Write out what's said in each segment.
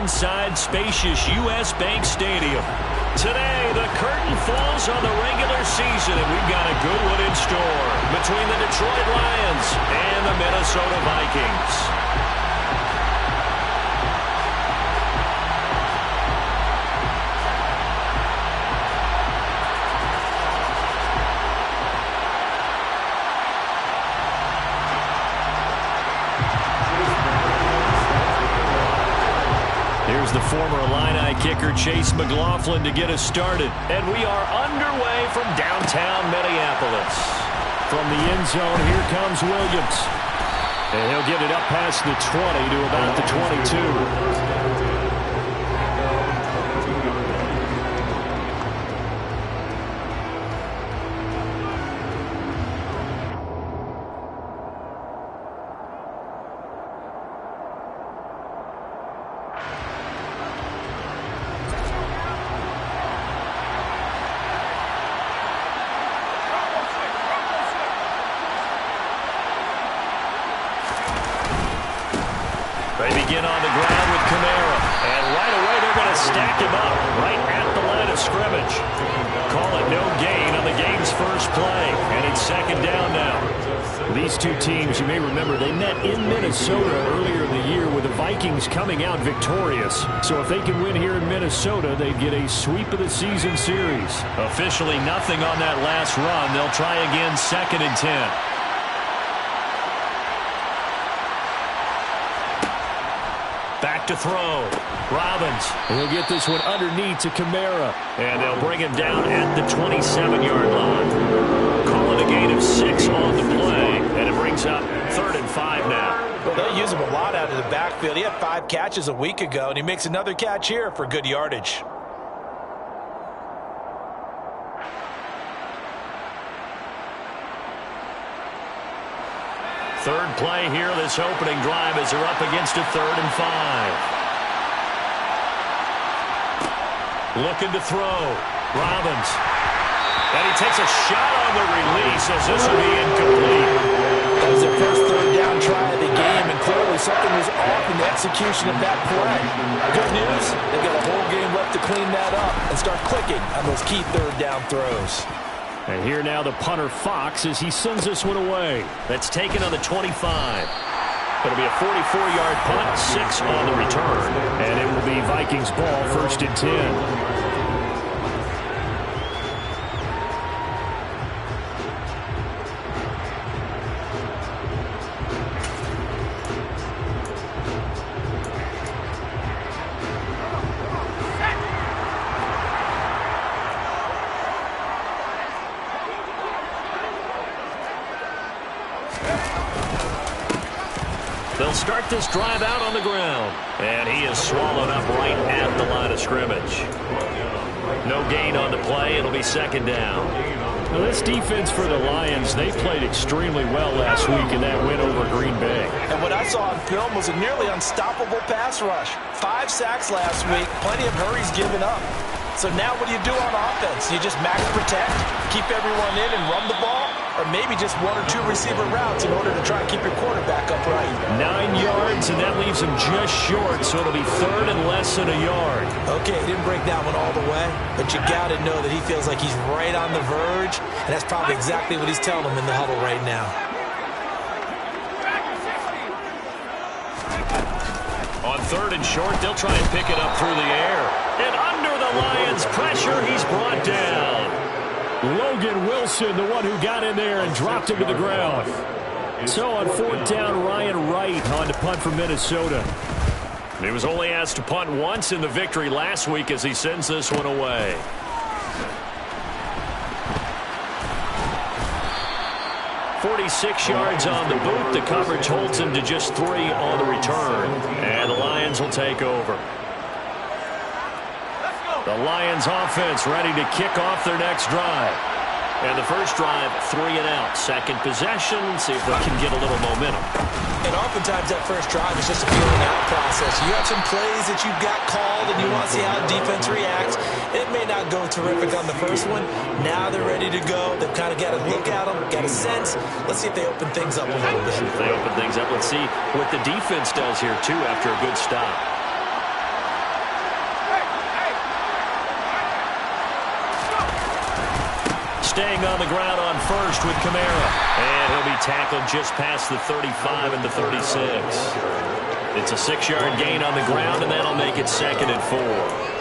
inside spacious U.S. Bank Stadium. Today, the curtain falls on the regular season, and we've got a good one in store between the Detroit Lions and the Minnesota Vikings. Here's the former Illini kicker Chase McLaughlin to get us started. And we are underway from downtown Minneapolis. From the end zone, here comes Williams. And he'll get it up past the 20 to about the 22. They begin on the ground with Kamara. And right away, they're going to stack him up right at the line of scrimmage. Call it no gain on the game's first play. And it's second down now. These two teams, you may remember, they met in Minnesota earlier in the year with the Vikings coming out victorious. So if they can win here in Minnesota, they'd get a sweep of the season series. Officially nothing on that last run. They'll try again, 2nd and 10. Back to throw. Robbins will get this one underneath to Kamara. And they'll bring him down at the 27-yard line. Call it a gain of 6 on the play. And it brings up 3rd and 5 now. Well, they'll use him a lot out of the backfield. He had 5 catches a week ago, and he makes another catch here for good yardage. Third play here, this opening drive as they're up against a 3rd and 5. Looking to throw. Robbins. And he takes a shot on the release as this will be incomplete. That was their first 3rd down try of the game, and clearly something was off in the execution of that play. Good news, they've got a whole game left to clean that up and start clicking on those key 3rd down throws. And here now the punter Fox as he sends this one away. That's taken on the 25. It'll be a 44-yard punt, 6 on the return. And it will be Vikings ball, 1st and 10. They'll start this drive out on the ground. And he is swallowed up right at the line of scrimmage. No gain on the play. It'll be 2nd down. Now this defense for the Lions, they played extremely well last week in that win over Green Bay. And what I saw on film was a nearly unstoppable pass rush. 5 sacks last week, plenty of hurries given up. So now what do you do on offense? You just max protect, keep everyone in and run the ball? Or maybe just 1 or 2 receiver routes in order to try and keep your quarterback upright. 9 yards, and that leaves him just short, so it'll be 3rd and less than a yard. Okay, he didn't break that one all the way, but you got to know that he feels like he's right on the verge, and that's probably exactly what he's telling him in the huddle right now. On 3rd and short, they'll try and pick it up through the air. And under the Lions' pressure, he's brought down. Logan Wilson, the one who got in there and dropped him to the ground. So on 4th down, Ryan Wright on to punt for Minnesota. He was only asked to punt once in the victory last week as he sends this one away. .46 yards on the boot. The coverage holds him to just 3 on the return. And the Lions will take over. The Lions offense ready to kick off their next drive. And the first drive, 3 and out. Second possession, see if they can get a little momentum. And oftentimes that first drive is just a feeling out process. You have some plays that you've got called and you want to see how the defense reacts. It may not go terrific on the first one. Now they're ready to go. They've kind of got to look at them, got a sense. Let's see if they open things up a little bit. If they open things up, let's see what the defense does here too after a good stop. staying on the ground on first with Kamara. And he'll be tackled just past the 35 and the 36. It's a 6-yard gain on the ground, and that'll make it 2nd and 4.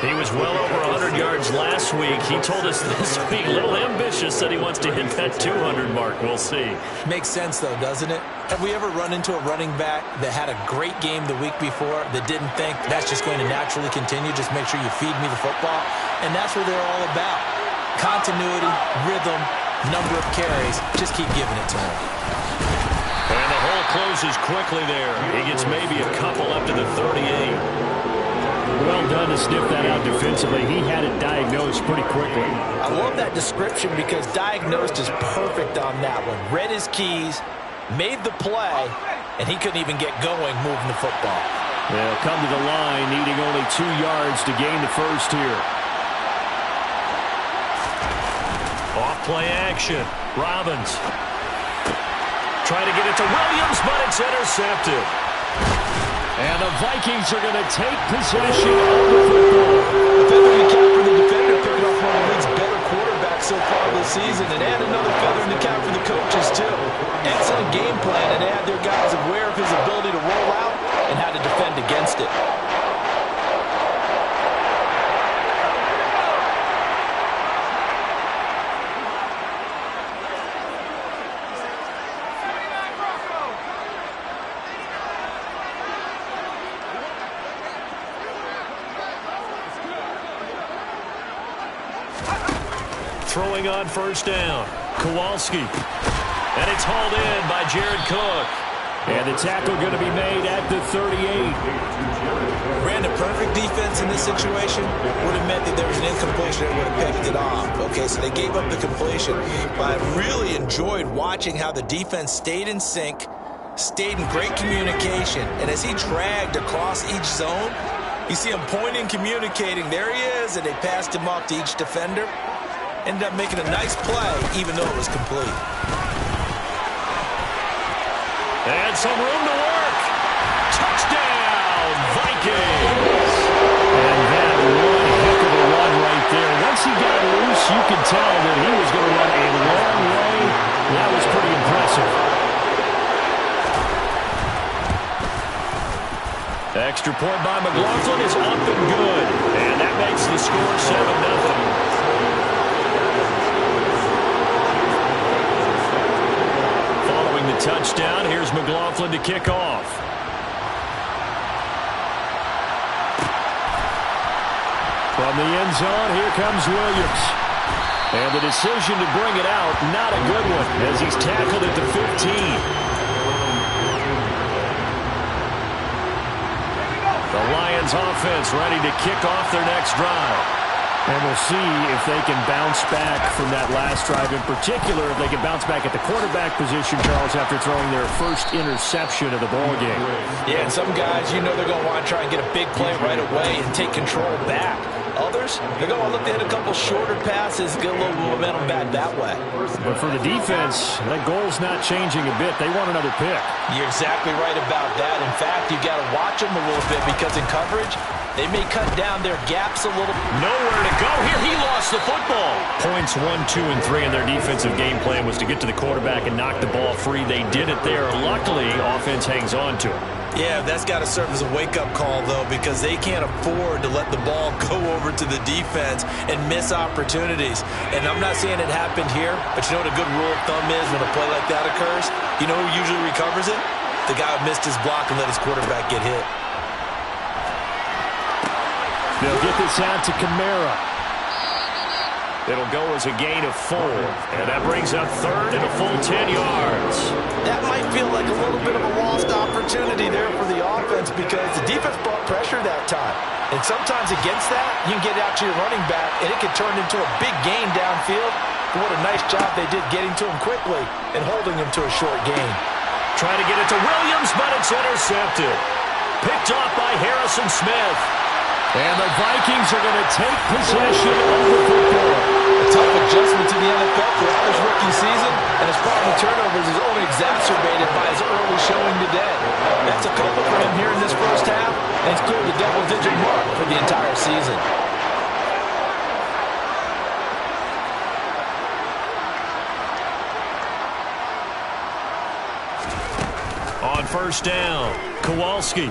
He was well over 100 yards last week. He told us this week, a little ambitious, that he wants to hit that 200 mark. We'll see. Makes sense, though, doesn't it? Have we ever run into a running back that had a great game the week before that didn't think that's just going to naturally continue? Just make sure you feed me the football. And that's what they're all about. Continuity, rhythm, number of carries. Just keep giving it to him. And the hole closes quickly there. He gets maybe a couple up to the 38. Well done to sniff that out defensively. He had it diagnosed pretty quickly. I love that description because diagnosed is perfect on that one. Read his keys, made the play, and he couldn't even get going moving the football. They'll come to the line, needing only 2 yards to gain the first here. Off play action. Robbins. Trying to get it to Williams, but it's intercepted. And the Vikings are going to take possession of the football. Feather in the cap for the defender, picking off one of the league's better quarterbacks so far this season, and add another feather in the cap for the coaches, too. Excellent game plan, and add their guys aware of his ability to roll out and how to defend against it. Throwing on first down. Kowalski. And it's hauled in by Jared Cook. And the tackle going to be made at the 38. Ran a perfect defense in this situation. Would have meant that there was an incompletion and would have picked it off. Okay, so they gave up the completion. But I really enjoyed watching how the defense stayed in sync, stayed in great communication. And as he dragged across each zone, you see him pointing, communicating. There he is, and they passed him off to each defender. Ended up making a nice play, even though it was complete. And some room to work. Touchdown, Vikings. And that one heck of a run right there. Once he got loose, you could tell that he was going to run a long way. That was pretty impressive. Extra point by McLaughlin is up and good. And that makes the score 7-0. The touchdown. Here's McLaughlin to kick off. From the end zone, here comes Williams. And the decision to bring it out, not a good one, as he's tackled at the 15. The Lions offense ready to kick off their next drive. And we'll see if they can bounce back from that last drive. In particular, if they can bounce back at the quarterback position, Charles, after throwing their first interception of the ballgame. Yeah, and some guys, you know they're going to want to try and get a big play right away and take control back. Others, they're going to look to hit a couple shorter passes, get a little momentum back that way. But for the defense, that goal's not changing a bit. They want another pick. You're exactly right about that. In fact, you've got to watch them a little bit because in coverage, they may cut down their gaps a little. Nowhere to go here. He lost the football. Points 1, 2, and 3 in their defensive game plan was to get to the quarterback and knock the ball free. They did it there. Luckily, offense hangs on to it. Yeah, that's got to serve as a wake-up call, though, because they can't afford to let the ball go over to the defense and miss opportunities. And I'm not saying it happened here, but you know what a good rule of thumb is when a play like that occurs? You know who usually recovers it? The guy who missed his block and let his quarterback get hit. They'll get this out to Kamara. It'll go as a gain of 4. And that brings up third and a full 10 yards. That might feel like a little bit of a lost opportunity there for the offense because the defense brought pressure that time. And sometimes against that, you can get out to your running back, and it can turn into a big gain downfield. But what a nice job they did getting to him quickly and holding him to a short gain. Trying to get it to Williams, but it's intercepted. Picked off by Harrison Smith. And the Vikings are going to take possession of the football. A tough adjustment to the NFL throughout his rookie season, and his problem with turnovers is only exacerbated by his early showing today. That's a couple for him here in this first half, and it's cleared the double-digit mark for the entire season. first down. Kowalski.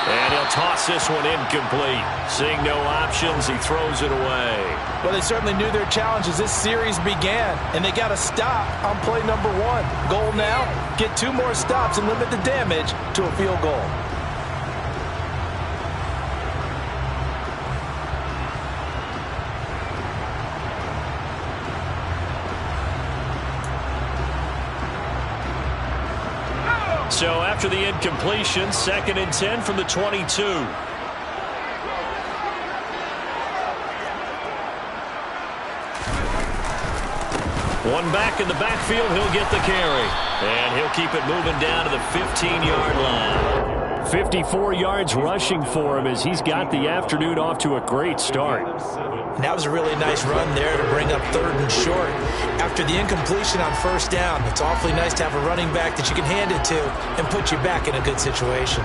And he'll toss this one incomplete. Seeing no options, he throws it away. Well, they certainly knew their challenge as this series began, and they got to stop on play number 1. Goal now, get 2 more stops and limit the damage to a field goal. So after the incompletion, 2nd and 10 from the 22. One back in the backfield, he'll get the carry. And he'll keep it moving down to the 15-yard line. 54 yards rushing for him as he's got the afternoon off to a great start. And that was a really nice run there to bring up 3rd and short. After the incompletion on 1st down, it's awfully nice to have a running back that you can hand it to and put you back in a good situation.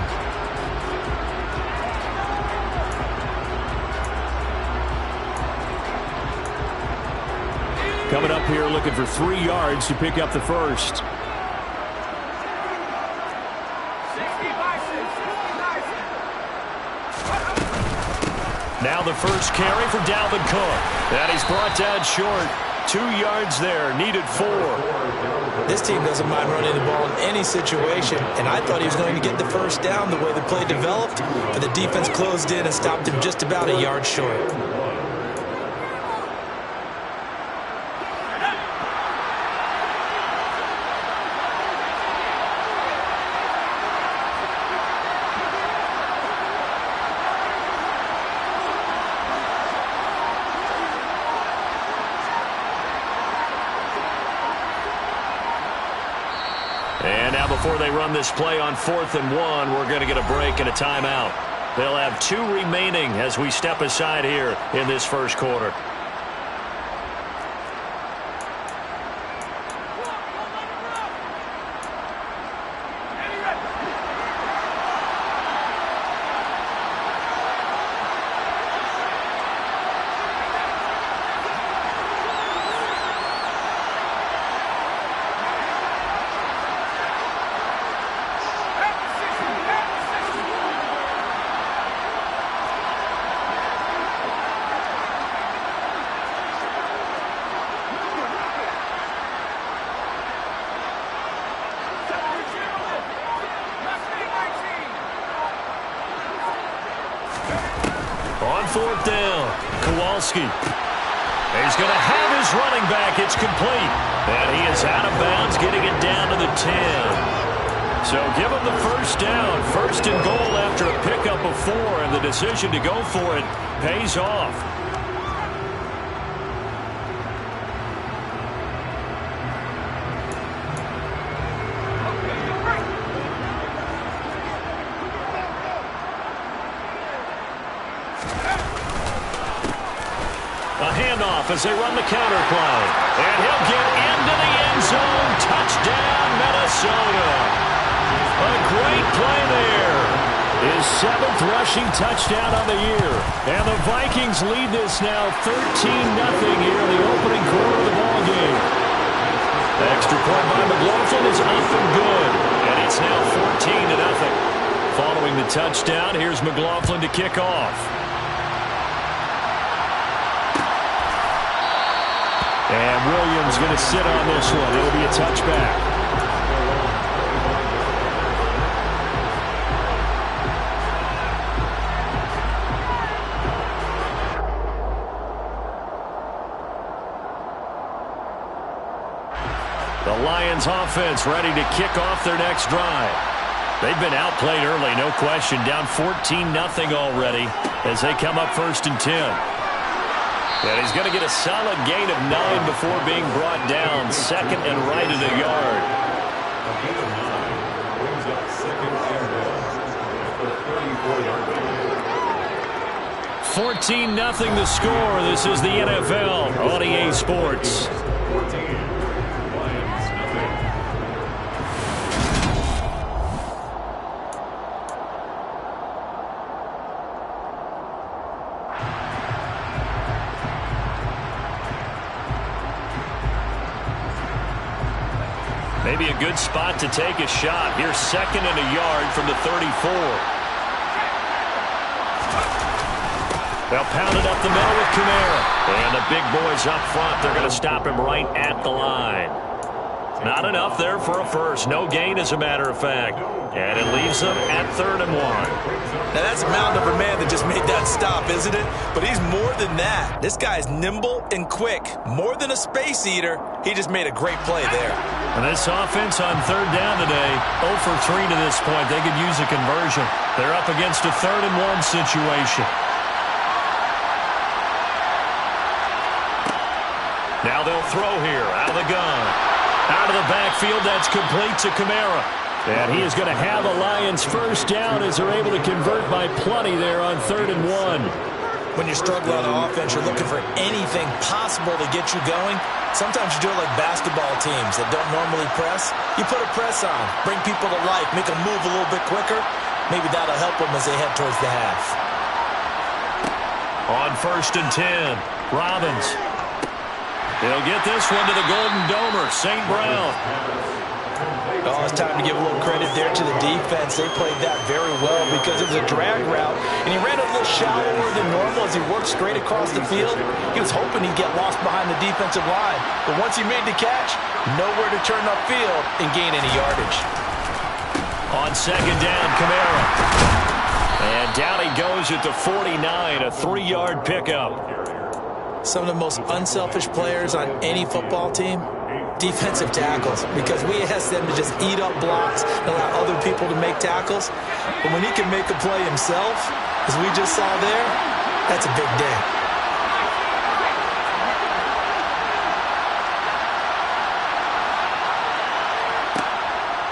Coming up here looking for 3 yards to pick up the first. Now the first carry for Dalvin Cook. And he's brought down short. 2 yards there, needed 4. This team doesn't mind running the ball in any situation, and I thought he was going to get the first down the way the play developed, but the defense closed in and stopped him just about a yard short. And now before they run this play on 4th and 1, we're going to get a break and a timeout. They'll have 2 remaining as we step aside here in this first quarter. On 4th down, Kowalski. He's going to have his running back. It's complete. And he is out of bounds, getting it down to the 10. So give him the first down. 1st and goal after a pickup of 4, and the decision to go for it pays off. As they run the counter play. And he'll get into the end zone. Touchdown, Minnesota. A great play there. His 7th rushing touchdown on the year. And the Vikings lead this now 13-0 here in the opening quarter of the ballgame. The extra point by McLaughlin is up and good. And it's now 14-0. Following the touchdown, here's McLaughlin to kick off. And Williams going to sit on this one. It'll be a touchback. The Lions offense ready to kick off their next drive. They've been outplayed early, no question. Down 14-0 already as they come up 1st and 10. And he's going to get a solid gain of 9 before being brought down. 2nd and right at a yard. 14-0 the score. This is the NFL on EA Sports. Maybe a good spot to take a shot. Here's 2nd and a yard from the 34. They'll pound it up the middle with Kamara. And the big boys up front, they're going to stop him right at the line. Not enough there for a first. No gain, as a matter of fact. And it leaves them at 3rd and 1. Now, that's a mound of a man that just made that stop, isn't it? But he's more than that. This guy's nimble and quick. More than a space eater. He just made a great play there. And this offense on 3rd down today, 0 for 3 to this point. They could use a conversion. They're up against a 3rd and 1 situation. Now they'll throw here out of the gun. Out of the backfield, that's complete to Kamara. And he is going to have a Lions first down as they're able to convert by plenty there on 3rd and 1. When you're struggling on offense, you're looking for anything possible to get you going. Sometimes you do it like basketball teams that don't normally press. You put a press on, bring people to life, make them move a little bit quicker. Maybe that'll help them as they head towards the half. On 1st and 10, Robbins. He'll get this one to the Golden Domer, St. Brown. Oh, it's time to give a little credit there to the defense. They played that very well because it was a drag route, and he ran a little shallower than normal as he worked straight across the field. He was hoping he'd get lost behind the defensive line, but once he made the catch, nowhere to turn upfield and gain any yardage. On 2nd down, Kamara. And down he goes at the 49, a 3-yard pickup. Some of the most unselfish players on any football team, defensive tackles, because we ask them to just eat up blocks and allow other people to make tackles. But when he can make a play himself, as we just saw there, that's a big day.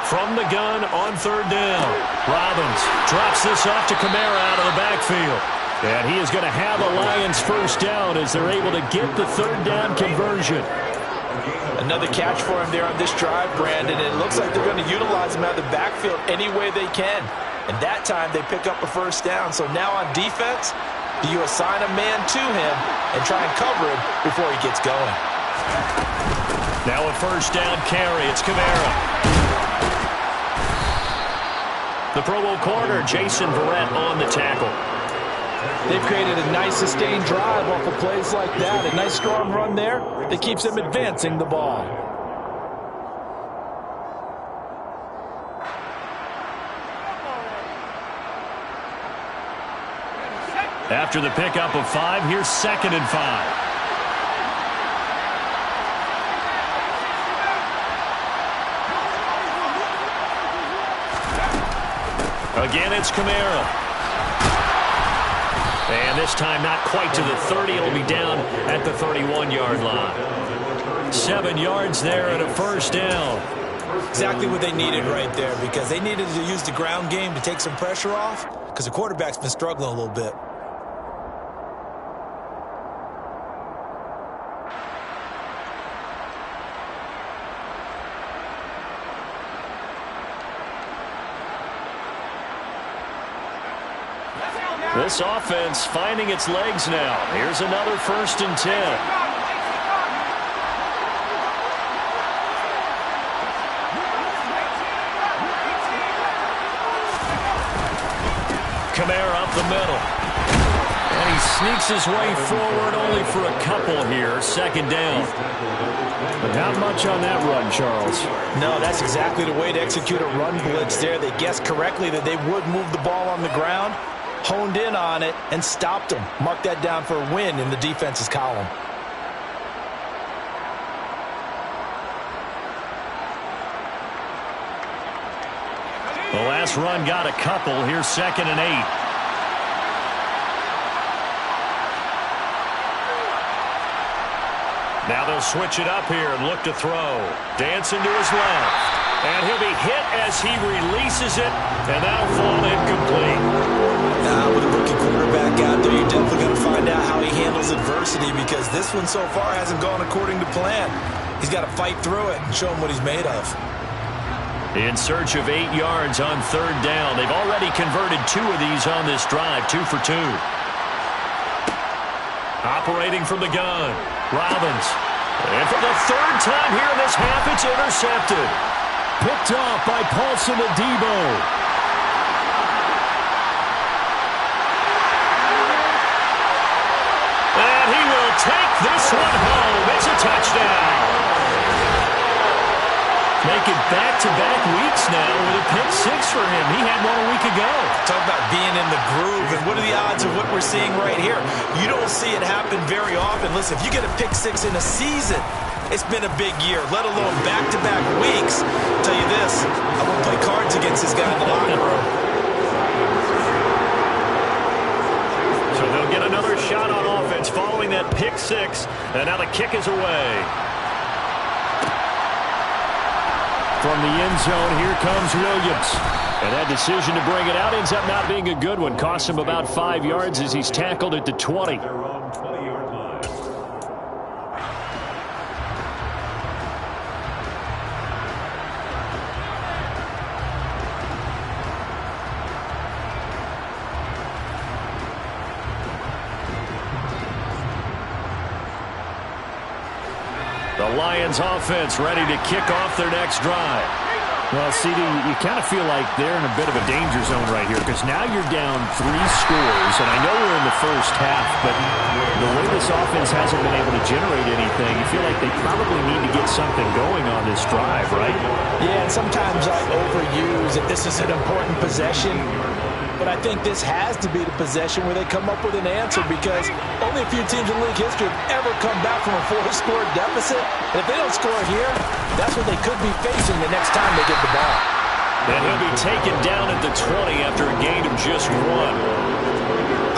From the gun on 3rd down, Robbins drops this off to Kamara out of the backfield. And he is going to have a Lions first down as they're able to get the 3rd down conversion. Another catch for him there on this drive, Brandon. It looks like they're going to utilize him out of the backfield any way they can. And that time they pick up a first down. So now on defense, do you assign a man to him and try and cover him before he gets going? Now a first down carry. It's Kamara. The Pro Bowl corner, Jason Verrett, on the tackle. They've created a nice sustained drive off of plays like that. A nice strong run there that keeps them advancing the ball. After the pickup of 5, here's 2nd and 5. Again, it's Kamara. And this time not quite to the 30. It'll be down at the 31-yard line. 7 yards there and a first down. Exactly what they needed right there, because they needed to use the ground game to take some pressure off, because the quarterback's been struggling a little bit. This offense finding its legs now. Here's another 1st and 10. Kamara up the middle. And he sneaks his way forward only for a couple here. 2nd down. But not much on that run, Charles. No, that's exactly the way to execute a run blitz there. They guessed correctly that they would move the ball on the ground, honed in on it, and stopped them. Mark that down for a win in the defense's column. The last run got a couple. Here's 2nd and 8. Now they'll switch it up here and look to throw. Dancing to his left. And he'll be hit as he releases it, and that'll fall incomplete. With a rookie quarterback out there, you're definitely going to find out how he handles adversity, because this one so far hasn't gone according to plan. He's got to fight through it and show him what he's made of. In search of 8 yards on 3rd down. They've already converted 2 of these on this drive, 2 for 2. Operating from the gun, Robbins. And for the 3rd time here in this half, it's intercepted. picked off by Paulson Adebo. And he will take this one home. It's a touchdown. Making back-to-back weeks now with a pick six for him. He had one a week ago. Talk about being in the groove, and what are the odds of what we're seeing right here? You don't see it happen very often. Listen, if you get a pick six in a season, it's been a big year, let alone back-to-back weeks. I'll tell you this, I won't play cards against this guy in the locker room. So they'll get another shot on offense following that pick six, and now the kick is away. From the end zone, here comes Williams. And that decision to bring it out ends up not being a good one. Costs him about 5 yards as he's tackled at the 20. The Lions offense ready to kick off their next drive. Well, CD, you kind of feel like they're in a bit of a danger zone right here because now you're down 3 scores, and I know we're in the first half, but the way this offense hasn't been able to generate anything, you feel like they probably need to get something going on this drive, right? Yeah, and sometimes I overuse that this is an important possession, but I think this has to be the possession where they come up with an answer because only a few teams in league history have ever come back from a 4-score deficit. And if they don't score here, that's what they could be facing the next time they get the ball. And he'll be taken down at the 20 after a gain of just 1.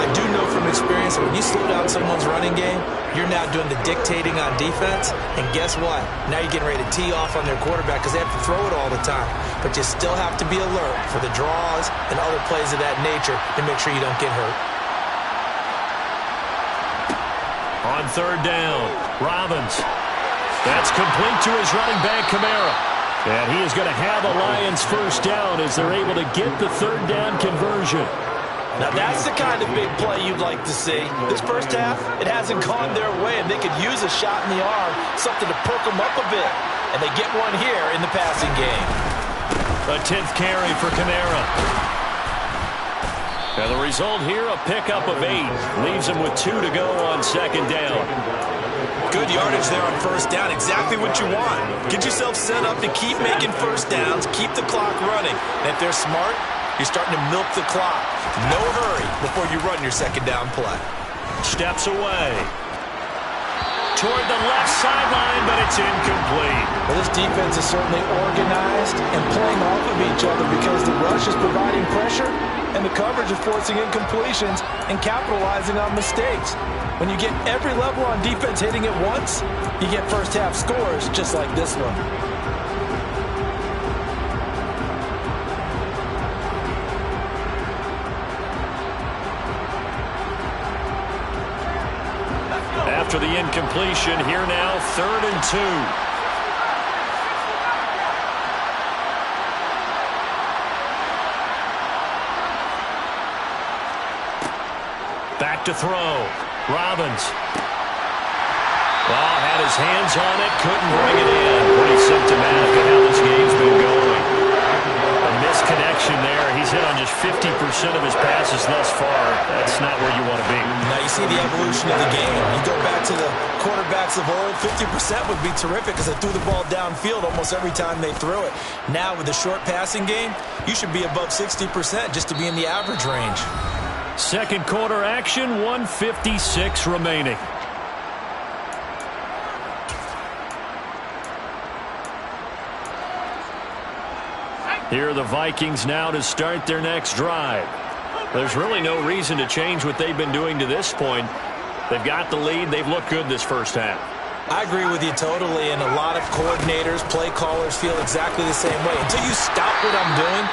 I do know from experience that when you slow down someone's running game, you're now doing the dictating on defense. And guess what? Now you're getting ready to tee off on their quarterback because they have to throw it all the time. But you still have to be alert for the draws and other plays of that nature and make sure you don't get hurt. On third down, Robbins. That's complete to his running back, Kamara. And he is going to have a Lions first down as they're able to get the third down conversion. Now that's the kind of big play you'd like to see. This first half, it hasn't gone their way, and they could use a shot in the arm, something to perk them up a bit. And they get one here in the passing game. A 10th carry for Kamara. And the result here, a pickup of 8. Leaves him with 2 to go on second down. Good yardage there on first down. Exactly what you want. Get yourself set up to keep making first downs, keep the clock running. And if they're smart, you're starting to milk the clock. No hurry before you run your second down play. Steps away. Toward the left sideline, but it's incomplete. Well, this defense is certainly organized and playing off of each other because the rush is providing pressure and the coverage is forcing incompletions and capitalizing on mistakes. When you get every level on defense hitting it once, you get first half scores just like this one. After the incompletion, here now, 3rd and 2. Back to throw. Robbins. Ball had his hands on it, couldn't bring it in. Pretty symptomatic of how this game's been going. A misconnection there. He's hit on just 50% of his passes thus far. That's not where you want to be. Now you see the evolution of the game. You go back to the quarterbacks of old, 50% would be terrific because they threw the ball downfield almost every time they threw it. Now with the short passing game, you should be above 60% just to be in the average range. Second quarter action, 1:56 remaining. Here are the Vikings now to start their next drive. There's really no reason to change what they've been doing to this point. They've got the lead. They've looked good this first half. I agree with you totally, and a lot of coordinators, play callers feel exactly the same way. Until you stop what I'm doing,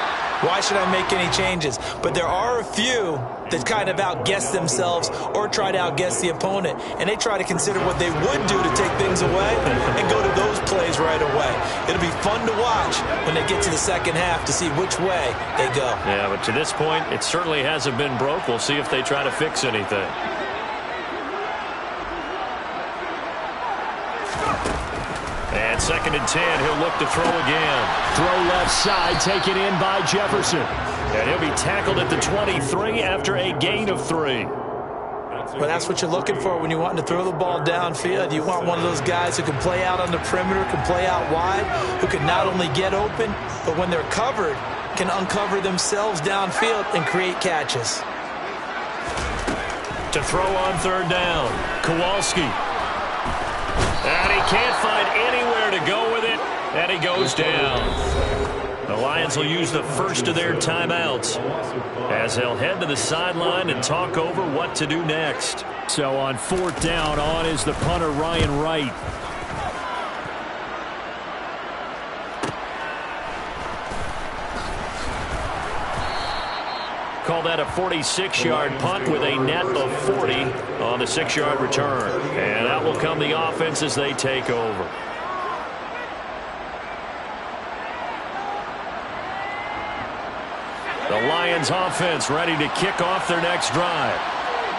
why should I make any changes? But there are a few that kind of outguess themselves or try to outguess the opponent, and they try to consider what they would do to take things away and go to those plays right away. It'll be fun to watch when they get to the second half to see which way they go. Yeah, but to this point, it certainly hasn't been broke. We'll see if they try to fix anything. And 2nd and 10, he'll look to throw again. Throw left side, taken in by Jefferson. And he'll be tackled at the 23 after a gain of 3. Well, that's what you're looking for when you want to throw the ball downfield. You want one of those guys who can play out on the perimeter, can play out wide, who can not only get open, but when they're covered, can uncover themselves downfield and create catches. To throw on 3rd down, Kowalski. And he can't find anywhere to go with it, and he goes down. The Lions will use the first of their timeouts as they'll head to the sideline and talk over what to do next. So on 4th down, on is the punter, Ryan Wright. Call that a 46-yard punt with a net of 40 on the 6-yard return. And out will come the offense as they take over. The Lions offense ready to kick off their next drive.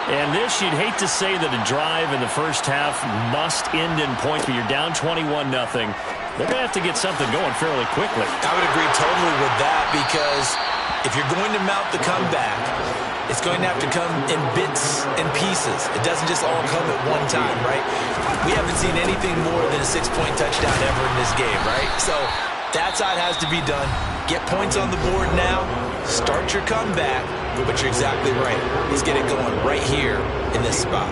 And this, you'd hate to say that a drive in the first half must end in points, but you're down 21-0. They're going to have to get something going fairly quickly. I would agree totally with that, because if you're going to mount the comeback, it's going to have to come in bits and pieces. It doesn't just all come at one time, right? We haven't seen anything more than a 6-point touchdown ever in this game, right? So that's how it has to be done. Get points on the board now. Start your comeback. But you're exactly right. Let's get it going right here in this spot.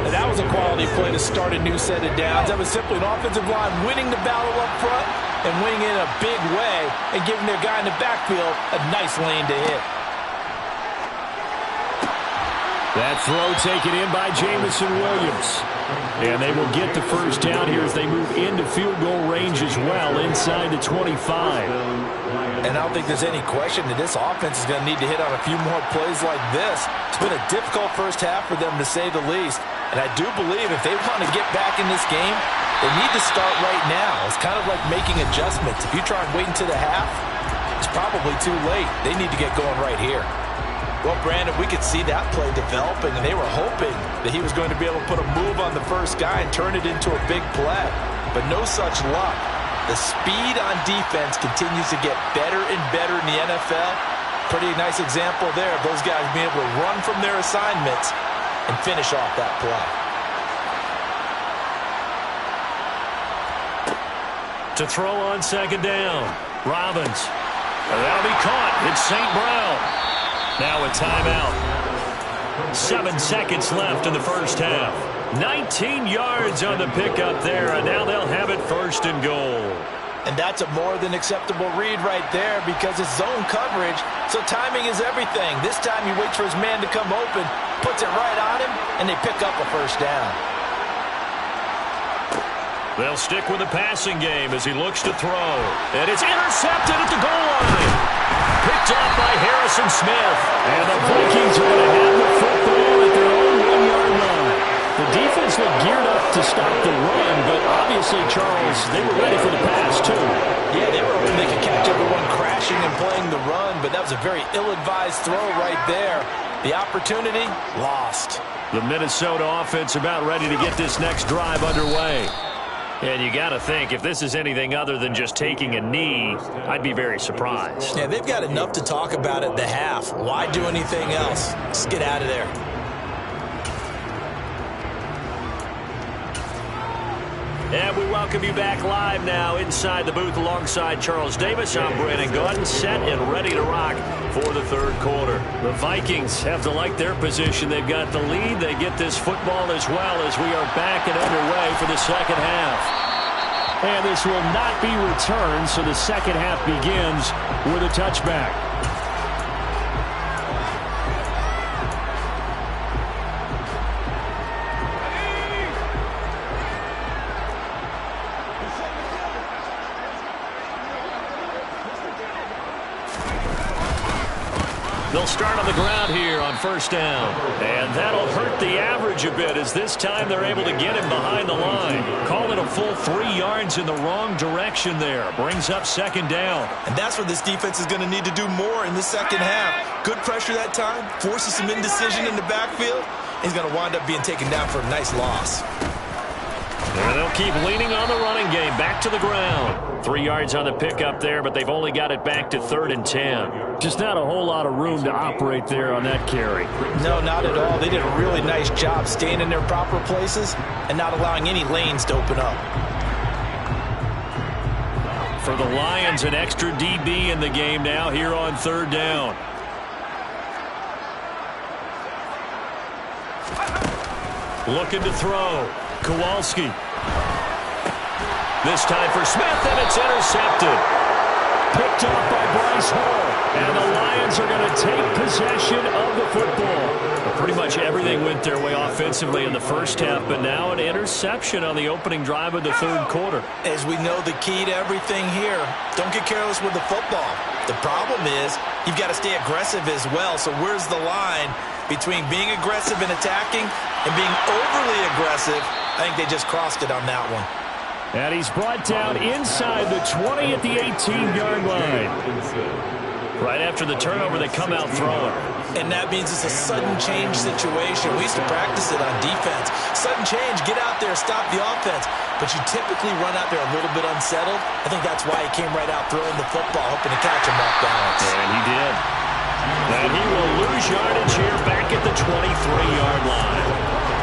And that was a quality play to start a new set of downs. That was simply an offensive line winning the battle up front and winning it in a big way and giving their guy in the backfield a nice lane to hit. That throw taken in by Jameson Williams. And they will get the first down here as they move into field goal range as well, inside the 25. And I don't think there's any question that this offense is going to need to hit on a few more plays like this. It's been a difficult first half for them, to say the least. And I do believe if they want to get back in this game, they need to start right now. It's kind of like making adjustments. If you try and wait until the half, it's probably too late. They need to get going right here. Well, Brandon, we could see that play developing, and they were hoping that he was going to be able to put a move on the first guy and turn it into a big play. But no such luck. The speed on defense continues to get better and better in the NFL. Pretty nice example there of those guys being able to run from their assignments and finish off that play. To throw on 2nd down, Robbins. That'll be caught. It's St. Brown. Now a timeout. 7 seconds left in the first half. 19 yards on the pickup there, and now they'll have it 1st and goal. And that's a more than acceptable read right there, because it's zone coverage, so timing is everything. This time he waits for his man to come open, puts it right on him, and they pick up a first down. They'll stick with the passing game as he looks to throw. And it's intercepted at the goal line. Picked off by Harrison Smith. And the Vikings are going to have the football at their own 1-yard line. The defense looked geared up to stop the run, but obviously, Charles, they were ready for the pass, too. Yeah, they were hoping they could catch everyone crashing and playing the run, but that was a very ill-advised throw right there. The opportunity, lost. The Minnesota offense about ready to get this next drive underway. And you got to think, if this is anything other than just taking a knee, I'd be very surprised. Yeah, they've got enough to talk about at the half. Why do anything else? Just get out of there. And we welcome you back live now inside the booth alongside Charles Davis. I'm Brandon Gaudin, set and ready to rock for the 3rd quarter. The Vikings have to like their position. They've got the lead. They get this football as well as we are back and underway for the 2nd half. And this will not be returned, so the 2nd half begins with a touchback. They'll start on the ground here on 1st down. And that'll hurt the average a bit, as this time they're able to get him behind the line. Call it a full 3 yards in the wrong direction there. Brings up 2nd down. And that's what this defense is going to need to do more in the 2nd half. Good pressure that time, forces some indecision in the backfield. He's going to wind up being taken down for a nice loss. And they'll keep leaning on the running game. Back to the ground. 3 yards on the pickup there, but they've only got it back to 3rd and 10. Just not a whole lot of room to operate there on that carry. No, not at all. They did a really nice job staying in their proper places and not allowing any lanes to open up. For the Lions, an extra DB in the game now here on 3rd down. Looking to throw. Kowalski. This time for Smith, and it's intercepted. Picked off by Bryce Hall. And the Lions are going to take possession of the football. Well, pretty much everything went their way offensively in the first half, but now an interception on the opening drive of the 3rd quarter. As we know, the key to everything here, don't get careless with the football. The problem is you've got to stay aggressive as well. So where's the line between being aggressive and attacking and being overly aggressive? I think they just crossed it on that one. And he's brought down inside the 20 at the 18-yard line. Right after the turnover, they come out throwing. And that means it's a sudden change situation. We used to practice it on defense. Sudden change, get out there, stop the offense. But you typically run out there a little bit unsettled. I think that's why he came right out throwing the football, hoping to catch him off balance. And he did. And he will lose yardage here back at the 23-yard line.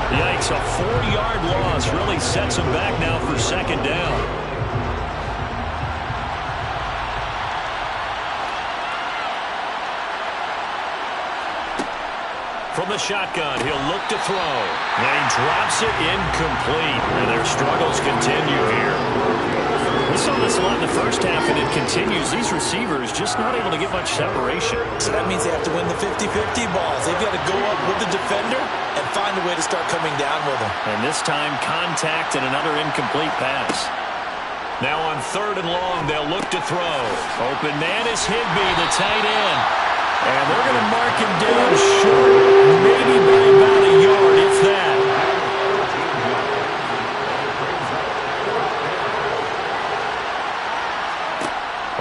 Yikes, a 4-yard loss really sets him back now for 2nd down. From the shotgun, he'll look to throw. And he drops it incomplete. And their struggles continue here. We saw this a lot in the first half, and it continues. These receivers just not able to get much separation. So that means they have to win the 50-50 balls. They've got to go up with the defender and find a way to start coming down with him. And this time, contact and another incomplete pass. Now on 3rd and long, they'll look to throw. Open man is Higbee, the tight end. And they're going to mark him down short, maybe by about a yard, if that.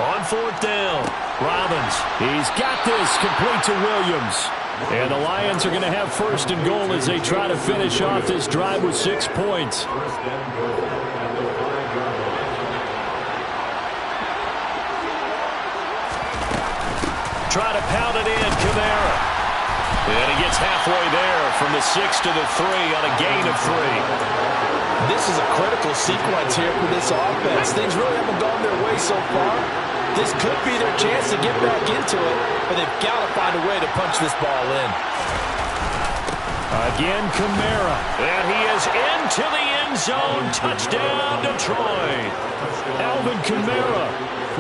On 4th down, Robbins. He's got this complete to Williams. And the Lions are going to have 1st and goal as they try to finish off this drive with 6 points. Try to pound it in, Kamara. And he gets halfway there from the 6 to the 3 on a gain of 3. This is a critical sequence here for this offense. Things really haven't gone their way so far. This could be their chance to get back into it, but they've got to find a way to punch this ball in. Again, Kamara. And he is into the end zone. Touchdown, Detroit. Alvin Kamara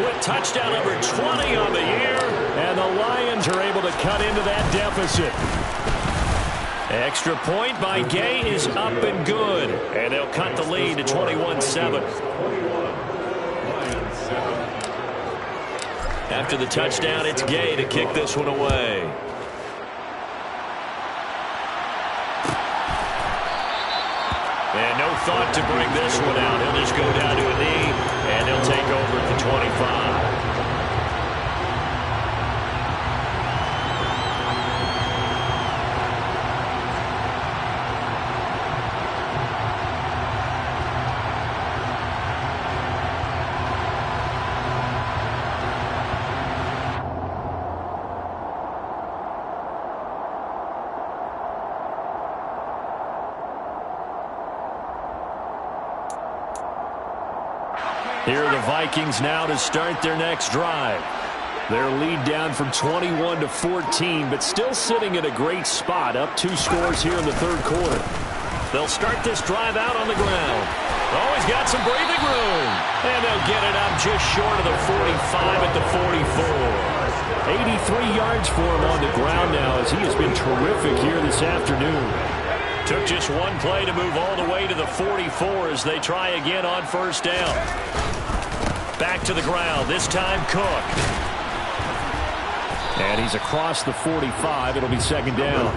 with touchdown number 20 on the year. And the Lions are able to cut into that deficit. Extra point by Gay is up and good. And they'll cut the lead to 21-7. After the touchdown, it's Gay to kick this one away. And no thought to bring this one out. He'll just go down to a knee, and he'll take over at the 25. Here are the Vikings now to start their next drive. Their lead down from 21 to 14, but still sitting at a great spot, up 2 scores here in the 3rd quarter. They'll start this drive out on the ground. Oh, he's got some breathing room. And they'll get it up just short of the 45 at the 44. 83 yards for him on the ground now as he has been terrific here this afternoon. Took just one play to move all the way to the 44 as they try again on 1st down. Back to the ground, this time Cook. And he's across the 45. It'll be 2nd down.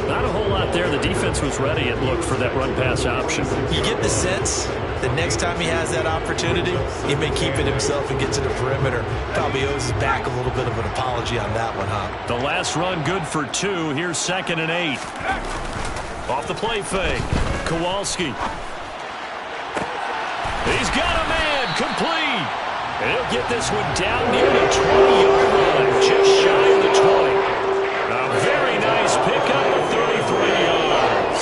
Not a whole lot there. The defense was ready, it looked, for that run-pass option. You get the sense that next time he has that opportunity, he may keep it himself and get to the perimeter. Probably owes his back a little bit of an apology on that one, huh? The last run good for 2. Here's 2nd and 8. Off the play fake. Kowalski. got a man. Complete. And he'll get this one down near the 20-yard line, just shy of the 20. A very nice pickup of 33 yards.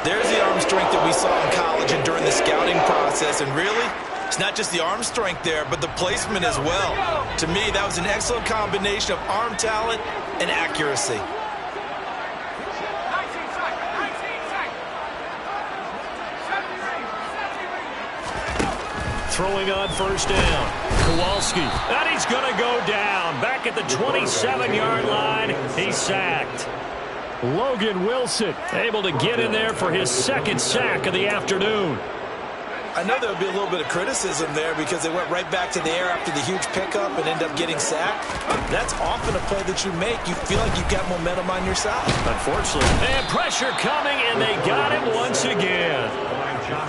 There's the arm strength that we saw in college and during the scouting process. And really, it's not just the arm strength there, but the placement as well. To me, that was an excellent combination of arm talent and accuracy. Throwing on first down. Kowalski. And he's going to go down. Back at the 27-yard line. He's sacked. Logan Wilson able to get in there for his second sack of the afternoon. I know there would be a little bit of criticism there because they went right back to the air after the huge pickup and end up getting sacked. That's often a play that you make. You feel like you've got momentum on your side. Unfortunately. And pressure coming, and they got him once again.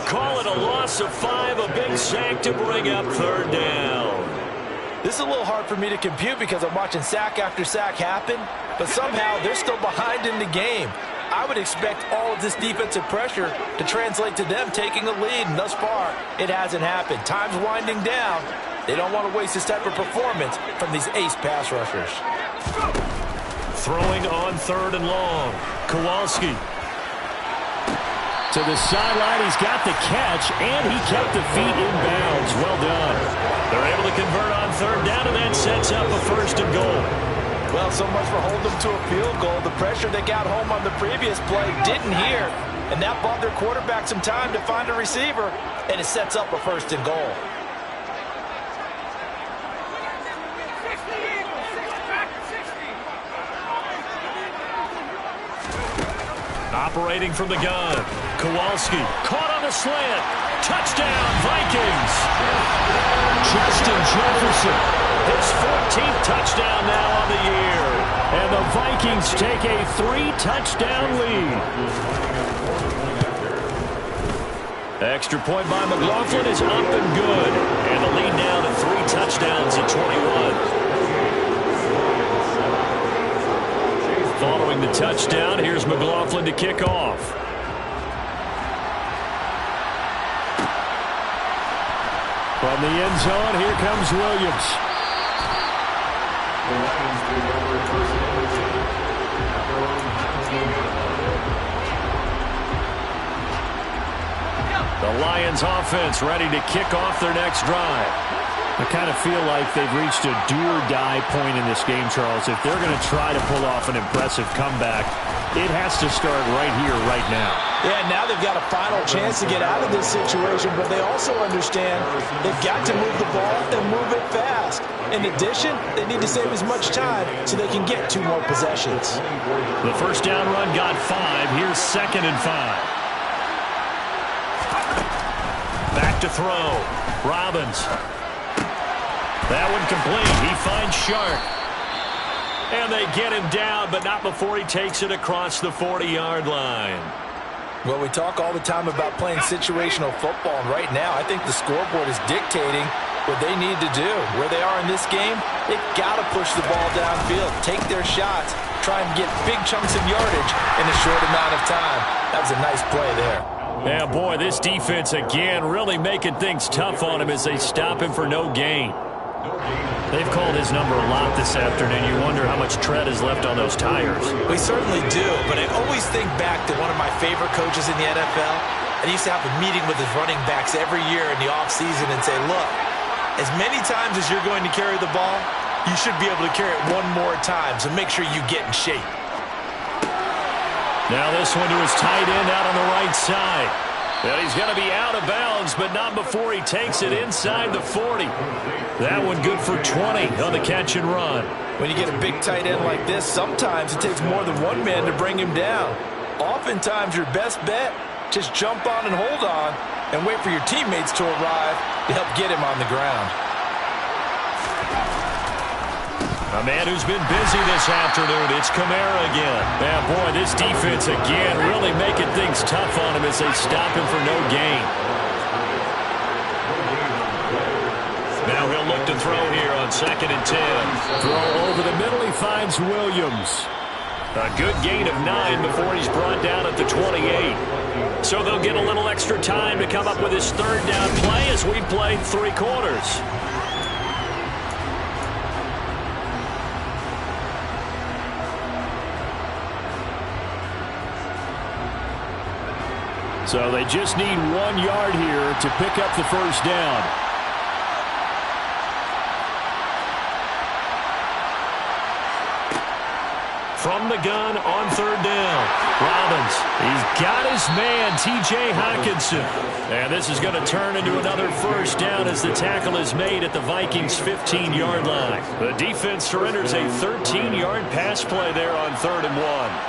Call it a loss of 5, a big sack to bring up third down. This is a little hard for me to compute because I'm watching sack after sack happen, but somehow they're still behind in the game. I would expect all of this defensive pressure to translate to them taking a lead, and thus far, it hasn't happened. Time's winding down. They don't want to waste this type of performance from these ace pass rushers. Throwing on third and long. Kowalski. To the sideline, he's got the catch, and he kept the feet in bounds. Well done. They're able to convert on third down, and that sets up a first and goal. Well, so much for holding them to a field goal. The pressure they got home on the previous play didn't hear, and that bought their quarterback some time to find a receiver, and it sets up a first and goal. Operating from the gun. Kowalski caught on the slant. Touchdown, Vikings. Justin Jefferson, his 14th touchdown now on the year. And the Vikings take a 3-touchdown lead. Extra point by McLaughlin is up and good. And the lead now to 3 touchdowns at 21. Following the touchdown, here's McLaughlin to kick off. From the end zone, here comes Williams. The Lions offense ready to kick off their next drive. I kind of feel like they've reached a do-or-die point in this game, Charles. If they're going to try to pull off an impressive comeback, it has to start right here, right now. Yeah, now they've got a final chance to get out of this situation, but they also understand they've got to move the ball and move it fast. In addition, they need to save as much time so they can get 2 more possessions. The first down run got 5. Here's 2nd and 5. Back to throw. Robbins. That one complete. He finds Sharp. And they get him down, but not before he takes it across the 40-yard line. Well, we talk all the time about playing situational football, and right now I think the scoreboard is dictating what they need to do. Where they are in this game, they've got to push the ball downfield, take their shots, try and get big chunks of yardage in a short amount of time. That was a nice play there. Yeah, boy, this defense again really making things tough on him as they stop him for no gain. They've called his number a lot this afternoon. You wonder how much tread is left on those tires. We certainly do, but I always think back to one of my favorite coaches in the NFL. And he used to have a meeting with his running backs every year in the offseason and say, look, as many times as you're going to carry the ball, you should be able to carry it one more time, so make sure you get in shape. Now this one to his tight end out on the right side. And he's going to be out of bounds, but not before he takes it inside the 40. That one good for 20 on the catch and run. When you get a big tight end like this, sometimes it takes more than one man to bring him down. Oftentimes your best bet, just jump on and hold on and wait for your teammates to arrive to help get him on the ground. A man who's been busy this afternoon, it's Kamara again. Yeah, boy, this defense again really making things tough on him as they stop him for no gain. Now he'll look to throw here on 2nd and 10. Throw over the middle, he finds Williams. A good gain of 9 before he's brought down at the 28. So they'll get a little extra time to come up with his third down play as we played 3 quarters. So they just need 1 yard here to pick up the first down. From the gun on third down, Robbins. He's got his man, T.J. Hockenson. And this is going to turn into another first down as the tackle is made at the Vikings' 15-yard line. The defense surrenders a 13-yard pass play there on 3rd and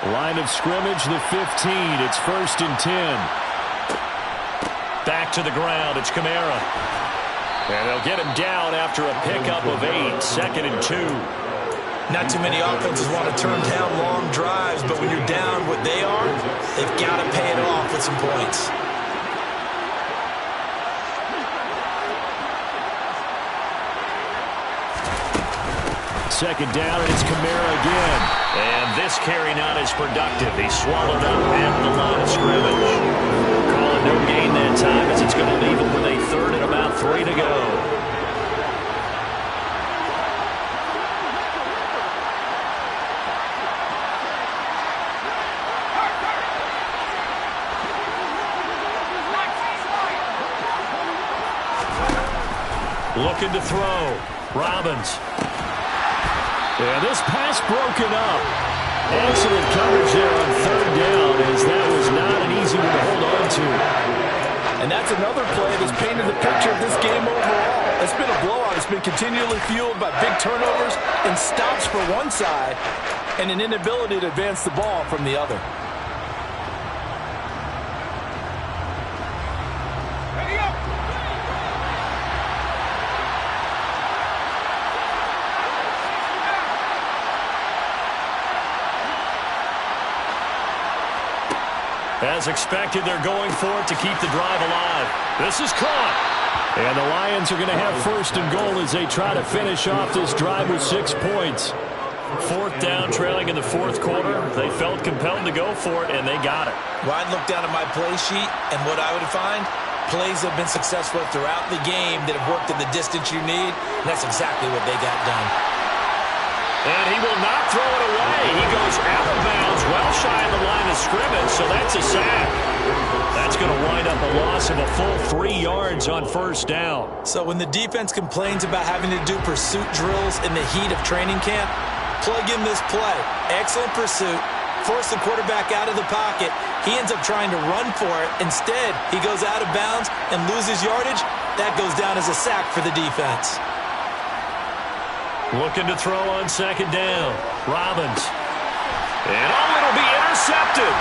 1. Line of scrimmage, the 15. It's 1st and 10. Back to the ground, it's Kamara. And they'll get him down after a pickup of 8, 2nd and 2. Not too many offenses want to turn down long drives, but when you're down what they are, they've got to pay it off with some points. Second down, and it's Kamara again. And this carry not as productive. He's swallowed up at the line of scrimmage. Call it no gain that time as it's going to leave him with a 3rd and about 3 to go. Looking to throw. Robbins. Yeah, this pass broken up. Excellent coverage there on 3rd down as that was not an easy one to hold on to. And that's another play that's painted the picture of this game overall. It's been a blowout. It's been continually fueled by big turnovers and stops for one side and an inability to advance the ball from the other. As expected, they're going for it to keep the drive alive. This is caught. And the Lions are going to have 1st and goal as they try to finish off this drive with 6 points. 4th down, trailing in the 4th quarter. They felt compelled to go for it, and they got it. Well, I'd look down at my play sheet, and what I would find, plays have been successful throughout the game that have worked in the distance you need, and that's exactly what they got done. And he will not throw it away. He goes out of bounds, well shy of the line of scrimmage, so that's a sack. That's going to wind up a loss of a full 3 yards on 1st down. So when the defense complains about having to do pursuit drills in the heat of training camp, plug in this play. Excellent pursuit. Force the quarterback out of the pocket. He ends up trying to run for it. Instead, he goes out of bounds and loses yardage. That goes down as a sack for the defense. Looking to throw on 2nd down. Robbins. And it'll be intercepted.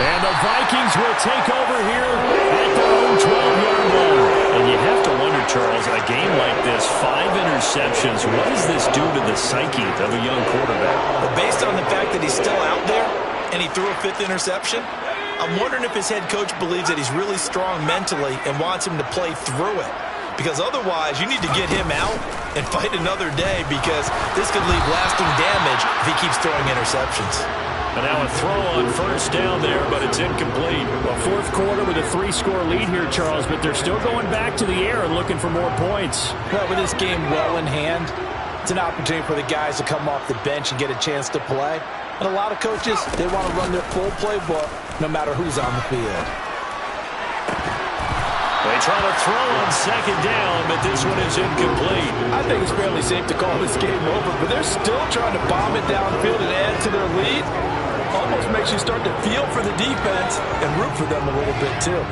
And the Vikings will take over here at their own 12-yard line. And you have to wonder, Charles, a game like this, 5 interceptions, what does this do to the psyche of a young quarterback? Well, based on the fact that he's still out there and he threw a 5th interception, I'm wondering if his head coach believes that he's really strong mentally and wants him to play through it. Because otherwise, you need to get him out and fight another day because this could leave lasting damage if he keeps throwing interceptions. And now a throw on 1st down there, but it's incomplete. Well, 4th quarter with a 3-score lead here, Charles, but they're still going back to the air and looking for more points. Well, with this game well in hand, it's an opportunity for the guys to come off the bench and get a chance to play. And a lot of coaches, they want to run their full playbook no matter who's on the field. They try to throw on 2nd down, but this one is incomplete. I think it's fairly safe to call this game over, but they're still trying to bomb it downfield and add to their lead. Almost makes you start to feel for the defense and root for them a little bit, too.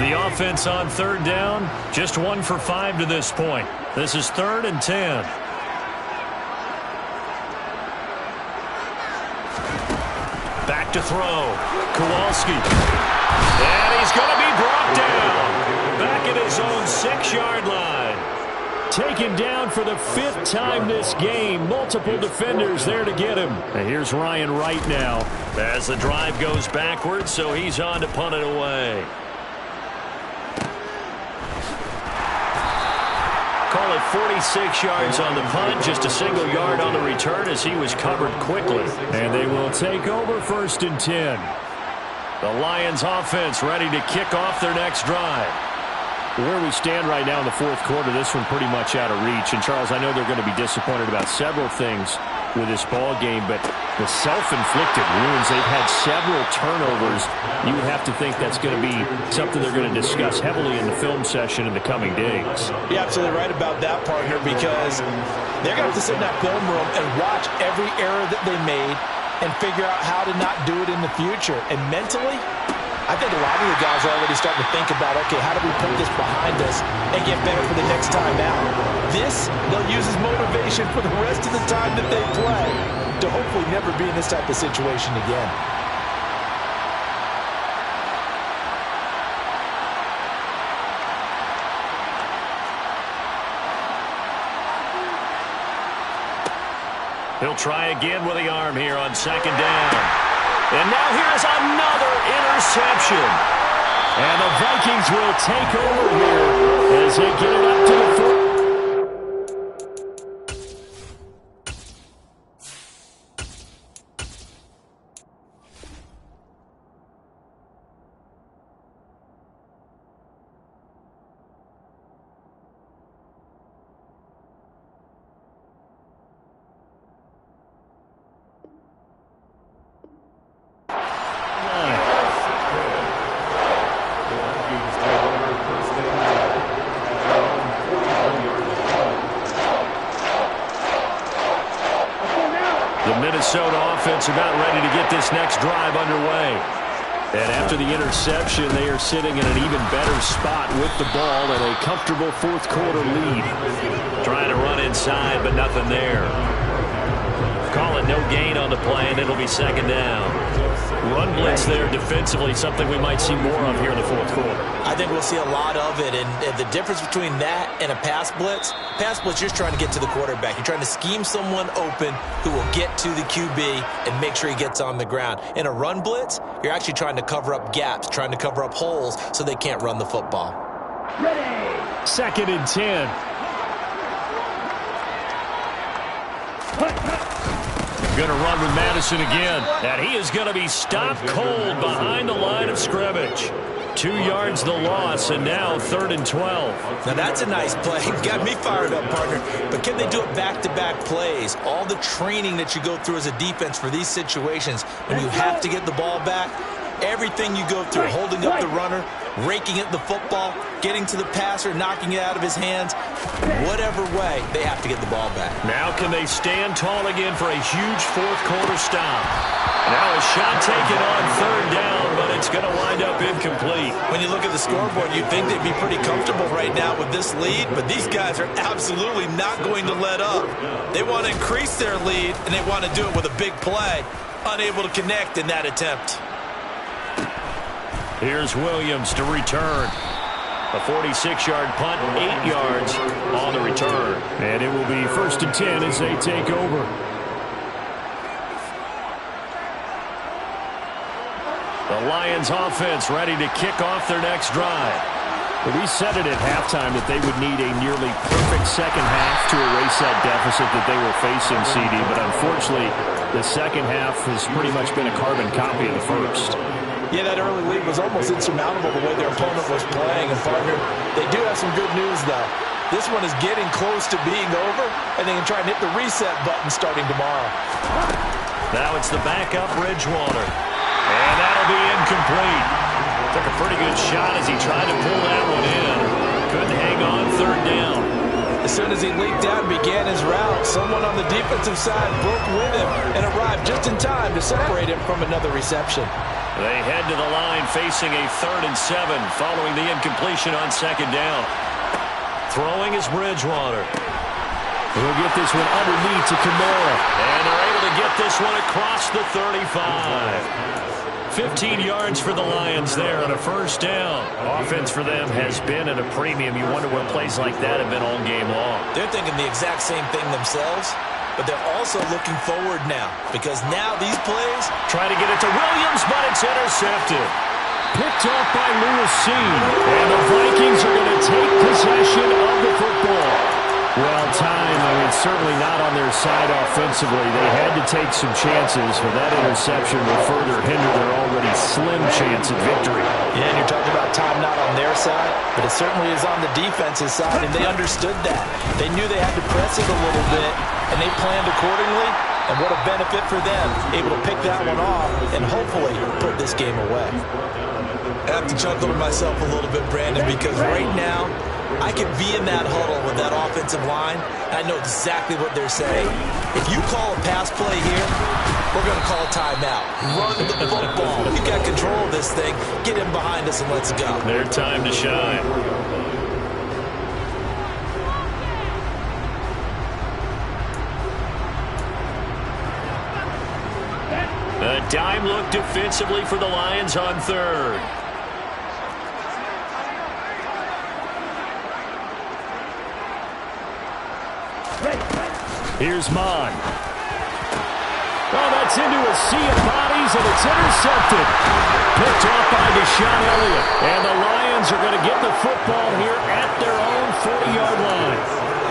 The offense on 3rd down, just 1 for 5 to this point. This is 3rd and 10. Back to throw. Kowalski. And he's going to be brought down. Back at his own 6-yard line. Taken down for the 5th time this game. Multiple defenders there to get him. And here's Ryan Wright now. As the drive goes backwards, so he's on to punt it away. Call call it 46 yards on the punt, just a single yard on the return as he was covered quickly. And they will take over 1st and 10. The Lions offense ready to kick off their next drive. Where we stand right now in the 4th quarter, this one pretty much out of reach. And, Charles, I know they're going to be disappointed about several things with this ball game, but the self-inflicted wounds, they've had several turnovers. You would have to think that's going to be something they're going to discuss heavily in the film session in the coming days. You're absolutely right about that, partner, because they're going to have to sit in that film room and watch every error that they made and figure out how to not do it in the future. And mentally, I think a lot of the guys are already starting to think about, okay, how do we put this behind us and get better for the next time out? This, they'll use as motivation for the rest of the time that they play to hopefully never be in this type of situation again. He'll try again with the arm here on 2nd down. And now here's another interception. And the Vikings will take over here as they get it up to the 4. Minnesota offense about ready to get this next drive underway. And after the interception, they are sitting in an even better spot with the ball and a comfortable 4th quarter lead. Trying to run inside, but nothing there. Call it no gain on the play, and it'll be 2nd down. Run blitz there defensively, something we might see more of here in the 4th quarter. I think we'll see a lot of it, and the difference between that and a pass blitz, you're just trying to get to the quarterback. You're trying to scheme someone open who will get to the QB and make sure he gets on the ground. In a run blitz, you're actually trying to cover up gaps, trying to cover up holes so they can't run the football. Ready. 2nd and 10. Going to run with Madison again. And he is going to be stopped cold behind the line of scrimmage. 2 yards the loss, and now 3rd and 12. Now that's a nice play. Got me fired up, partner. But can they do it back-to-back plays? All the training that you go through as a defense for these situations, when you have to get the ball back, everything you go through, holding up the runner, raking at the football, getting to the passer, knocking it out of his hands, whatever way, they have to get the ball back. Now can they stand tall again for a huge 4th quarter stop? Now a shot taken on 3rd down, but it's going to wind up incomplete. When you look at the scoreboard, you'd think they'd be pretty comfortable right now with this lead, but these guys are absolutely not going to let up. They want to increase their lead, and they want to do it with a big play. Unable to connect in that attempt. Here's Williams to return. A 46-yard punt, 8 yards on the return. And it will be 1st and 10 as they take over. The Lions offense ready to kick off their next drive. We said it at halftime that they would need a nearly perfect second half to erase that deficit that they were facing, CD. But unfortunately, the second half has pretty much been a carbon copy of the first. Yeah, that early lead was almost insurmountable the way their opponent was playing. And, partner, they do have some good news, though. This one is getting close to being over, and they can try and hit the reset button starting tomorrow. Now it's the backup Bridgewater. And that'll be incomplete. Took a pretty good shot as he tried to pull that one in. Couldn't hang on 3rd down. As soon as he leaked out and began his route, someone on the defensive side broke with him and arrived just in time to separate him from another reception. They head to the line facing a 3rd and 7 following the incompletion on 2nd down. Throwing is Bridgewater. He'll get this one underneath to Kamara. And they're able to get this one across the 35. 15 yards for the Lions there on a 1st down. Offense for them has been at a premium. You wonder what plays like that have been all game long. They're thinking the exact same thing themselves, but they're also looking forward now because now these plays try to get it to Williams, but it's intercepted. Picked off by Lewis Cine. And the Vikings are going to take possession of the football. Well, time, I mean, certainly not on their side offensively. They had to take some chances, but that interception will further hinder their already slim chance at victory. Yeah, and you're talking about time not on their side, but it certainly is on the defense's side, and they understood that. They knew they had to press it a little bit, and they planned accordingly, and what a benefit for them, able to pick that one off and hopefully put this game away. I have to chuckle to myself a little bit, Brandon, because right now, I could be in that huddle with that offensive line, and I know exactly what they're saying. If you call a pass play here, we're going to call a timeout. Run the football. You got control of this thing. Get in behind us and let's go. Their time to shine. A dime look defensively for the Lions on third. Here's Mon. Oh, that's into a sea of bodies, and it's intercepted. Picked off by Deshaun Elliott. And the Lions are going to get the football here at their own 40-yard line.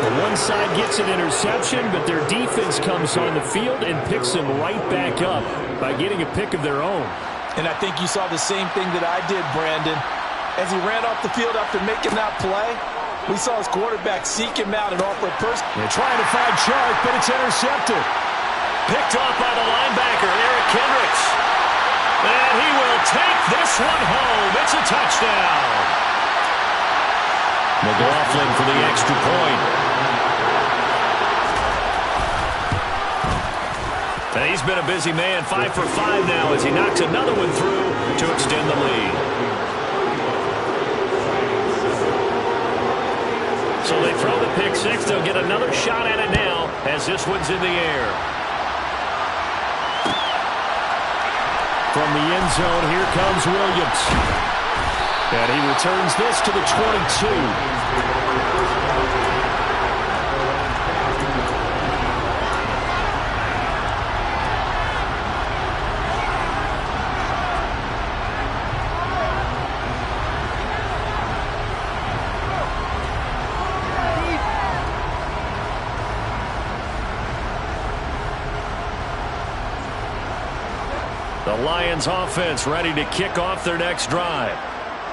The one side gets an interception, but their defense comes on the field and picks them right back up by getting a pick of their own. And I think you saw the same thing that I did, Brandon. As he ran off the field after making that play, we saw his quarterback seek him out and offer a person. They're trying to find Chark, but it's intercepted. Picked off by the linebacker, Eric Kendricks. And he will take this one home. It's a touchdown. McLaughlin for the extra point. And he's been a busy man, 5 for 5 now as he knocks another one through to extend the lead. So they throw the pick six. They'll get another shot at it now as this one's in the air. From the end zone, here comes Williams. And he returns this to the 22. The Lions offense ready to kick off their next drive.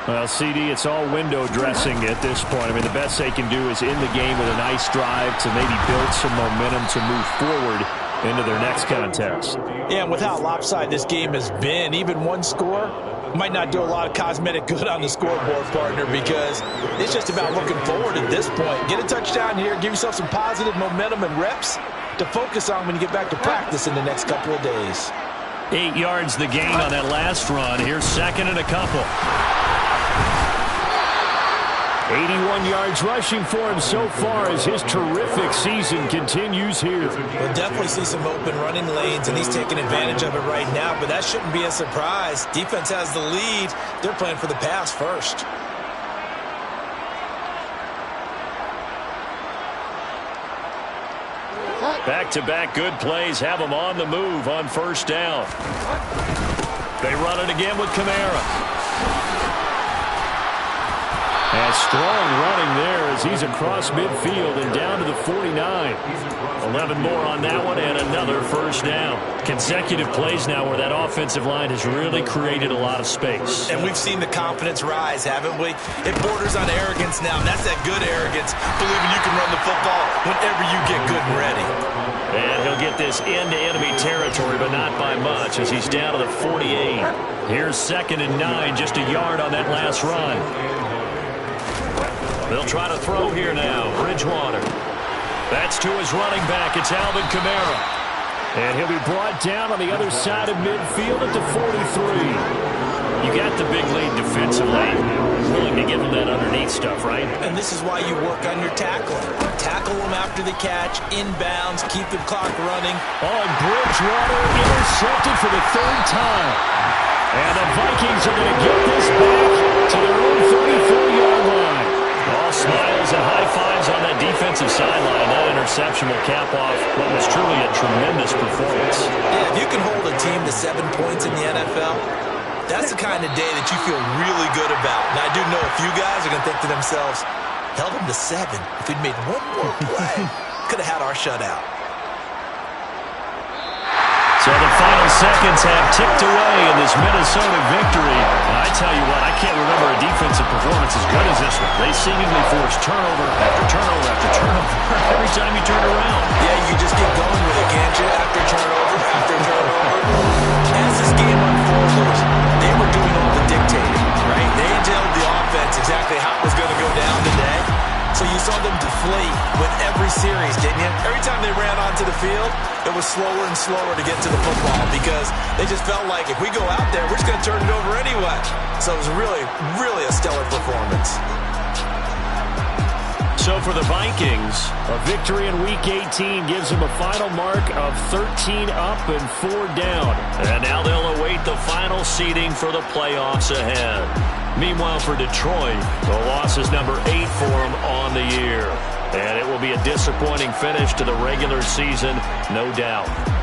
Well, CD, it's all window dressing at this point. I mean, the best they can do is in the game with a nice drive to maybe build some momentum to move forward into their next contest. Yeah, and with how lopsided this game has been, even one score might not do a lot of cosmetic good on the scoreboard, partner, because it's just about looking forward at this point. Get a touchdown here, give yourself some positive momentum and reps to focus on when you get back to practice in the next couple of days. 8 yards the gain on that last run. Here's second and a couple. 81 yards rushing for him so far as his terrific season continues here. We'll definitely see some open running lanes, and he's taking advantage of it right now, but that shouldn't be a surprise. Defense has the lead. They're playing for the pass first. Back-to-back good plays have them on the move on first down. They run it again with Kamara. And strong running there as he's across midfield and down to the 49. 11 more on that one and another first down. Consecutive plays now where that offensive line has really created a lot of space. And we've seen the confidence rise, haven't we? It borders on arrogance now, and that's that good arrogance, believing you can run the football whenever you get good and ready. And he'll get this into enemy territory, but not by much as he's down to the 48. Here's second and 9, just a yard on that last run. They'll try to throw here now. Bridgewater. That's to his running back. It's Alvin Kamara. And he'll be brought down on the other side of midfield at the 43. You got the big lead defensively. Willing to give him that underneath stuff, right? And this is why you work on your tackling. Tackle them after the catch, inbounds, keep the clock running. On Bridgewater, intercepted for the third time. And the Vikings are going to get this back to their own 34-yard line. All smiles and high fives on that defensive sideline. That interception will cap off what was truly a tremendous performance. Yeah, if you can hold a team to 7 points in the NFL, that's the kind of day that you feel really good about. And I do know a few guys are going to think to themselves, Held him to 7. If we'd made one more play, could have had our shutout. So the final seconds have ticked away in this Minnesota victory. And I tell you what, I can't remember a defensive performance as good as this one. They seemingly forced turnover after turnover after turnover every time you turn around. Yeah, you just get going with it, can't you? After turnover, after turnover. As this game unfolded, they were doing all the dictating, right? They told the offense exactly how it was going to go down today. So you saw them deflate with every series, didn't you? Every time they ran onto the field, it was slower and slower to get to the football because they just felt like if we go out there, we're just going to turn it over anyway. So it was really, really a stellar performance. So for the Vikings, a victory in Week 18 gives them a final mark of 13 up and 4 down. And now they'll await the final seeding for the playoffs ahead. Meanwhile, for Detroit, the loss is number 8 for them on the year. And it will be a disappointing finish to the regular season, no doubt.